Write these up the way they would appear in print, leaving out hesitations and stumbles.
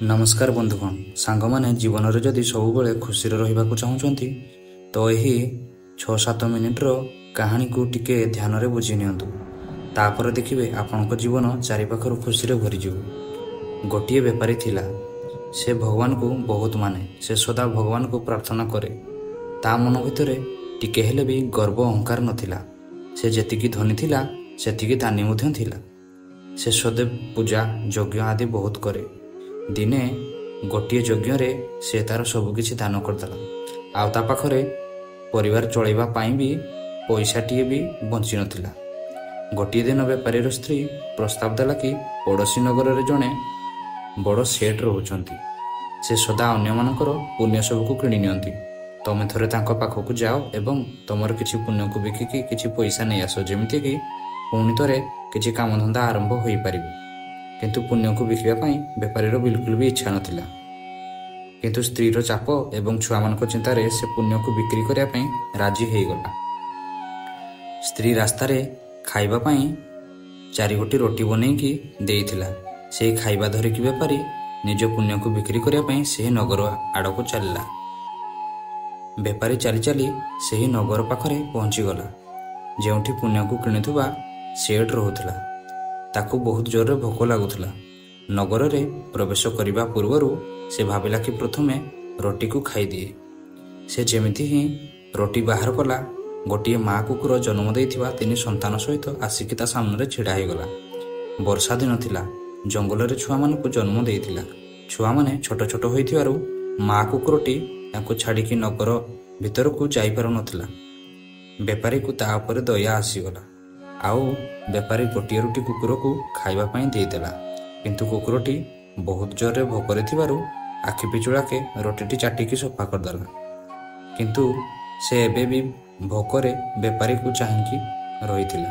नमस्कार बंधुगण सांग मैंने जीवन में जदि सब खुशी रहा चाहते तो यही 6-7 मिनिट्र कहानी को टिके ध्यान में बुझी निपर देखिए आपण जीवन चारिपाखर खुशी भरीज। गोटे बेपारी थिला, से भगवान को बहुत माने, से सदा भगवान को प्रार्थना करे। ता मन भितर टिके हेले भी गर्व अहंकार नथिला। से जेतिकी धनी थिला सेतिकी दानी मध्य थिला। से सदैव पूजा यज्ञ आदि बहुत करे। दिने गोटे यज्ञ से तार सबकिछि दान करदेला। आउ ता पाखरे परिवार चलैबा पाई भी पैसाटिए भी बंची नथिला। गोटे दिन बेपारीर स्त्री प्रस्ताव देला कि पड़ोशी नगर रे जणे बड़ सेठ रोचंती। से सदा अन्य मानकर पुण्य सबको किणी नियंती। तमे थरे तांको पाखकु जाओ एवं तमर किछि पुण्य को बिकिकी किछि पैसा नै आसो, जेमिति कि पुणी थरे किछि कामधंदा आरंभ होई पारिबो। किंतु पुण्य को बिकिबा पई बेपारीर बिल्कुल भी इच्छा नथिला। किंतु स्त्रीर चाप एवं छुआ मानक चिंतार से पुण्य को बिक्री करिया पई राजी हो गला। स्त्री रास्ता रे खाइबा पई 4 गोटी रोटी बनैकी देइथिला। से खाइबा धरिकी बेपारी निज पुण्य को बिक्री करिया पई से नगर आड़को चलला। बेपारी चली चली से नगर पाखरे पहुंची गला, जेउठी पुण्य को किणुवा सेठ रहुथिला। ताकू बहुत जोर भोक लगुला। नगर रे प्रवेश करने पूर्वर से भाविला कि प्रथमे रोटी को खाई दिए। से जेमिति ही रोटी बाहर कला, गोटे माँ कुकुर जन्म देइथिबा 3 संतान सहित आसिकी ता सामने छिड़ा हो गला। वर्षा दिन थिला, जंगल रे छुआ मान को जन्म देइथिला। छुआ माने छोट छोट होइथिबारु माँ कुकुरटी तांको छाड़िकी नगर भितर को जाई पारु नथिला। बेपारी को ता ऊपर दया आसीगला। आउ बेपारी गोटे रोटी कुकुर को खाइबा पई देदेला। किंतु कुकुरटी बहुत जोर भोकर थिबारु आखि पिचुड़ाके रोटीटी चाटिकी सफा करदेला। किंतु से एबे भी भोकरे बेपारी को चाहिकी रहिथिला।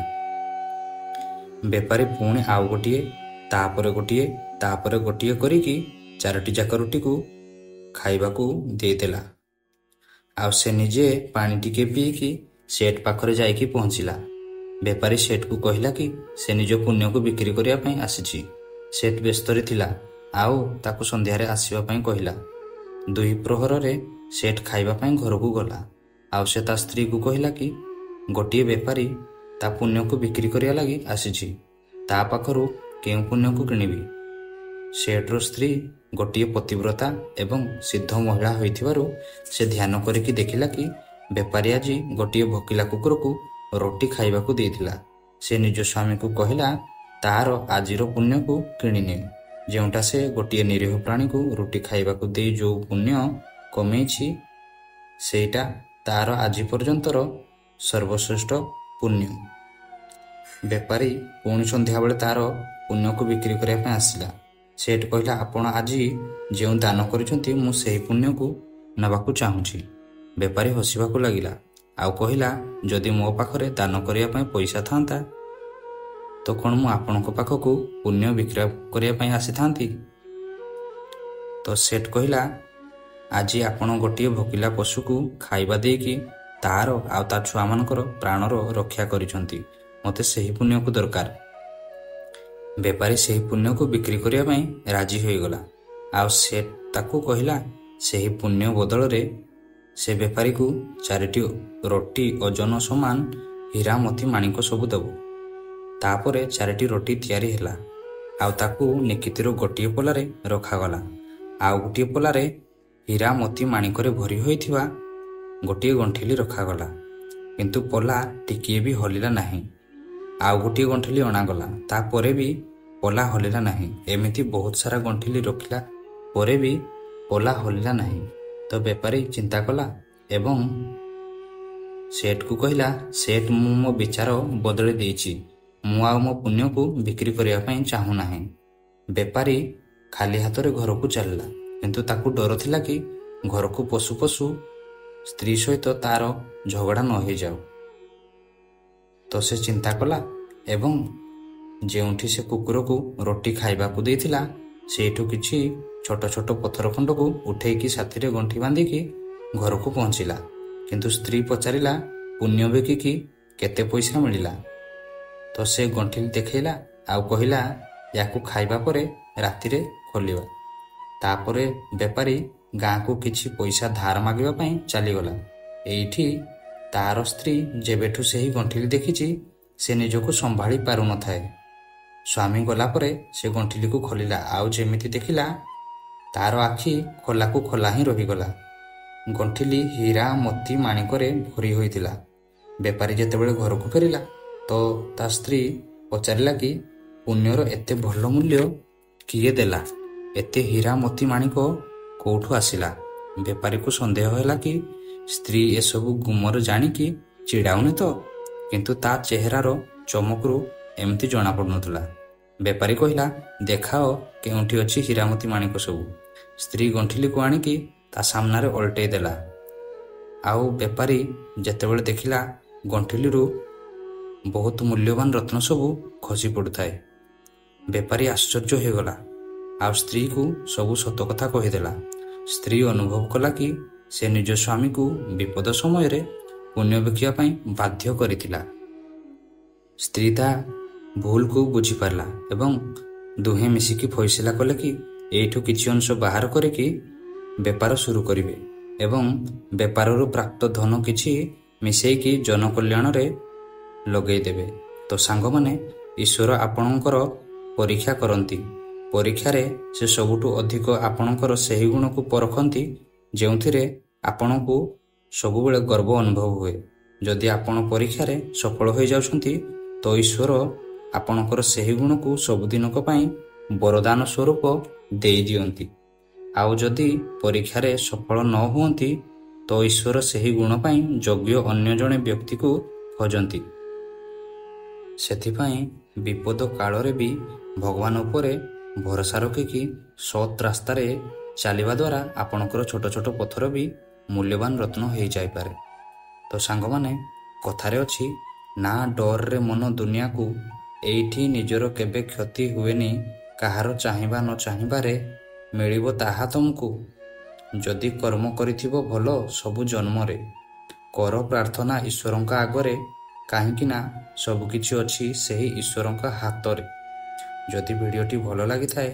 बेपारी पुणी आउ गोटिए तापर गोटिए करिकी 4टी जाक रोटी को खाइबा को देदेला। आउ से निजे पानी टिके पीकी सेठ पाखरे जाइकी पहुंचिला। बेपारी सेठ को कहला कि से निज पुण्य को बिक्री करिया पई आसीची। सेठ व्यस्तरे थिला, आउ ताकू संध्यारे आसीबा पई कहला। 2 प्रहर रे सेठ खाइबा पई घर को गला। आउ से ता स्त्री को कहला कि गोटे बेपारी ता पुण्य को बिक्री करिया लगी आसीची, ता पाखरु केउ पुण्य को किनिबी। सेठर स्त्री गोटे पतिव्रता एवं सिद्ध महिला होइथिबारु से ध्यान करिकी देखिला कि बेपारी आज गोटे भोकिला कुकुर को रोटी खाइबा को देइथिला। से निज स्वामी को कहला तार आजिर पुण्य को किणी नि, जेउटा से गोटे निरीह प्राणी को रोटी खाइबा को दे जो पुण्य कमेछि सेटा तार आज पर्यंतर सर्वश्रेष्ठ पुण्य। बेपारी पुणी संध्या बेले तार पुण्य को बिक्री करिया पई आसिला। सेठ कहला आपण आज जो दान करिसंती मु सेही पुण्य को नबाकू चाहूछि। बेपारी हसिबाकू लागिला। आउ कहला जदि मो पाखरे दान करिया पई पैसा थांता तो कौन मु आपनको पाखकू पुण्य बिक्री करिया पई आसी थांती। तो सेठ कहला आज आपण गोटे भोकिला पशु को खाइबा देकी तार आउ ता छुआ मानकर प्राणर रक्षा करिसंती, मते सेही पुण्य को दरकार। बेपारी सेही पुण्य को बिक्री करिया पई राजी होई गला। आउ सेठ ताकू कहला सेही पुण्य बदल रे से बेपारी को 4टी रोटी ओजन समान हीरा मोती माणिक सबू देबो। तापरे 4टी रोटी तैयारी हैला। आउ ताकू निकितिर गोटे पोलारे रखागला। आउ गोटे पोलारे हीरा मोती माणिकरे भरी होइथिबा गोटे गंठिली रखागला। किंतु पोला टिकिए भी हलिला नाही। आउ गोटे गंठिली अणागला, तापरे भी पोला हलिला नाही। एमिति बहुत सारा गंठिली रखिला परे भी पोला हलिला नाही। तो बेपारी चिंता कला एवं सेठ को कहला सेठ मु मो विचार बदली देइछि, मु आ मो पुण्य को बिक्री करिया पई चाहू नाही। बेपारी खाली हाथ रे घर को चलला। किंतु ताकू डर थिला कि घर को पशु पशु स्त्री सहित तार झगड़ा न हो जाऊ। तो से चिंता कला एवं जेउठी से कुकुर को रोटी खाइबा को देइथिला सेठू किछि छोट छोट पत्थर खंड को उठेकी साथी रे गंठी बांधिकी घर को पहुंचिला। किंतु स्त्री पचारिला पुण्य बिकिकी केते पैसा मिलिला। तो से गंठी देखैला आउ कहला याकू खाइबा परे राति रे खोलिबा। ତାପରେ ବେପାରୀ ଗାଁକୁ କିଛି ପଇସା ଧାର ମାଗିବା ପାଇଁ ଚାଲିଗଲା। ଏଇଠି ତାର ସ୍ତ୍ରୀ ଯେବେଠୁ ସେହି ଗଣ୍ଠିଲି ଦେଖିଛି ସେ ନିଜକୁ ସମ୍ଭାଳି ପାରୁନଥାଏ। ସ୍ୱାମୀ ଗଲା ପରେ ସେ ଗଣ୍ଠିଲିକୁ ଖୋଲିଲା, ଆଉ ଯେମିତି ଦେଖିଲା ତାର ଆଖି ଖୋଲାକୁ ଖୋଲା ହିଁ ରହିଗଲା। ଗଣ୍ଠିଲି ହୀରା ମୋତି ମାଣିକରେ ଭରି ହୋଇଥିଲା। ବେପାରୀ ଯେତେବେଳେ ଘରକୁ ଫେରିଲା ତ ତା ସ୍ତ୍ରୀ ପଚାରିଲା କି ପୁଣ୍ୟର ଏତେ ଭଲ ମୂଲ୍ୟ କିଏ ଦେଲା? ଏତେ ହୀରା ମୋତି ମାଣିକ କୋଉଠୁ ଆସିଲା? ବେପାରୀକୁ ସନ୍ଦେହ ହେଲା କି ସ୍ତ୍ରୀ ଏସବୁ ଗୁମର ଜାଣିକି ଚିଡ଼ାଉନି ତ, କିନ୍ତୁ ତା ଚେହେରାର ଚମକରୁ ଏମିତି ଜଣାପଡ଼ୁନଥିଲା। ବେପାରୀ କହିଲା, ଦେଖାଅ କେଉଁଠି ଅଛି ହୀରାମୋତି ମାଣିକ ସବୁ। ସ୍ତ୍ରୀ ଗଣ୍ଠିଲିକୁ ଆଣିକି ତା ସାମ୍ନାରେ ଓଲଟେଇ ଦେଲା। ଆଉ ବେପାରୀ ଯେତେବେଳେ ଦେଖିଲା ଗଣ୍ଠିଲିରୁ ବହୁତ ମୂଲ୍ୟବାନ ରତ୍ନ ସବୁ ଖସି ପଡ଼ୁଥାଏ, ବେପାରୀ ଆଶ୍ଚର୍ଯ୍ୟ ହୋଇଗଲା ଆଉ ସ୍ତ୍ରୀକୁ ସବୁ ସତ କଥା କହିଦେଲା। ସ୍ତ୍ରୀ ଅନୁଭବ କଲା କି ସେ ନିଜ ସ୍ୱାମୀକୁ ବିପଦ ସମୟରେ ପୁଣ୍ୟ ବିକିବା ପାଇଁ ବାଧ୍ୟ କରିଥିଲା। ସ୍ତ୍ରୀ ତା ଭୁଲକୁ ବୁଝିପାରିଲା ଏବଂ ଦୁହେଁ ମିଶିକି ଫଇସଲା କଲେ କି ଏଇଠୁ କିଛି ଅଂଶ ବାହାର କରିକି ବେପାର ସୁରୁ କରିବେ ଏବଂ ବେପାରରୁ ପ୍ରାପ୍ତ ଧନ କିଛି ମିଶେଇକି ଜନକଲ୍ୟାଣରେ ଲଗେଇଦେବେ। ତ ସାଙ୍ଗମାନେ, ଈଶ୍ୱର ଆପଣଙ୍କର ପରୀକ୍ଷା କରନ୍ତି। ପରୀକ୍ଷାରେ ସେ ସବୁଠୁ ଅଧିକ ଆପଣଙ୍କର ସେହି ଗୁଣକୁ ପରଖନ୍ତି ଯେଉଁଥିରେ ଆପଣଙ୍କୁ ସବୁବେଳେ ଗର୍ବ ଅନୁଭବ ହୁଏ। ଯଦି ଆପଣ ପରୀକ୍ଷାରେ ସଫଳ ହୋଇଯାଉଛନ୍ତି ତ ଈଶ୍ୱର ଆପଣଙ୍କର ସେହି ଗୁଣକୁ ସବୁଦିନକ ପାଇଁ ବରଦାନ ସ୍ୱରୂପ ଦେଇଦିଅନ୍ତି। ଆଉ ଯଦି ପରୀକ୍ଷାରେ ସଫଳ ନ ହୁଅନ୍ତି ତ ଈଶ୍ୱର ସେହି ଗୁଣ ପାଇଁ ଯୋଗ୍ୟ ଅନ୍ୟ ଜଣେ ବ୍ୟକ୍ତିକୁ ଖୋଜନ୍ତି। ସେଥିପାଇଁ ବିପଦ କାଳରେ ବି ଭଗବାନ ଉପରେ ଭରସା ରଖିକି ସତ୍ ରାସ୍ତାରେ ଚାଲିବା ଦ୍ୱାରା ଆପଣଙ୍କର ଛୋଟ ଛୋଟ ପଥର ବି ମୂଲ୍ୟବାନ ରତ୍ନ ହୋଇଯାଇପାରେ। ତ ସାଙ୍ଗମାନେ, କଥାରେ ଅଛି, ନା ଡରରେ ମନ ଦୁନିଆକୁ, ଏଇଠି ନିଜର କେବେ କ୍ଷତି ହୁଏନି, କାହାର ଚାହିଁବା ନ ଚାହିଁବାରେ ମିଳିବ ତାହା ତମକୁ। ଯଦି କର୍ମ କରିଥିବ ଭଲ ସବୁ ଜନ୍ମରେ, କର ପ୍ରାର୍ଥନା ଈଶ୍ୱରଙ୍କ ଆଗରେ, କାହିଁକି ନା ସବୁକିଛି ଅଛି ସେହି ଈଶ୍ୱରଙ୍କ ହାତରେ। ଯଦି ଭିଡ଼ିଓଟି ଭଲ ଲାଗିଥାଏ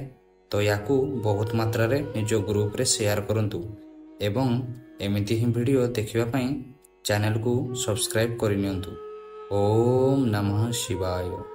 ତ ୟାକୁ ବହୁତ ମାତ୍ରାରେ ନିଜ ଗ୍ରୁପରେ ସେୟାର କରନ୍ତୁ ଏବଂ ଏମିତି ହିଁ ଭିଡ଼ିଓ ଦେଖିବା ପାଇଁ ଚ୍ୟାନେଲକୁ ସବସ୍କ୍ରାଇବ୍ କରିନିଅନ୍ତୁ। ଓମ୍ ନମଃ ଶିବାୟ।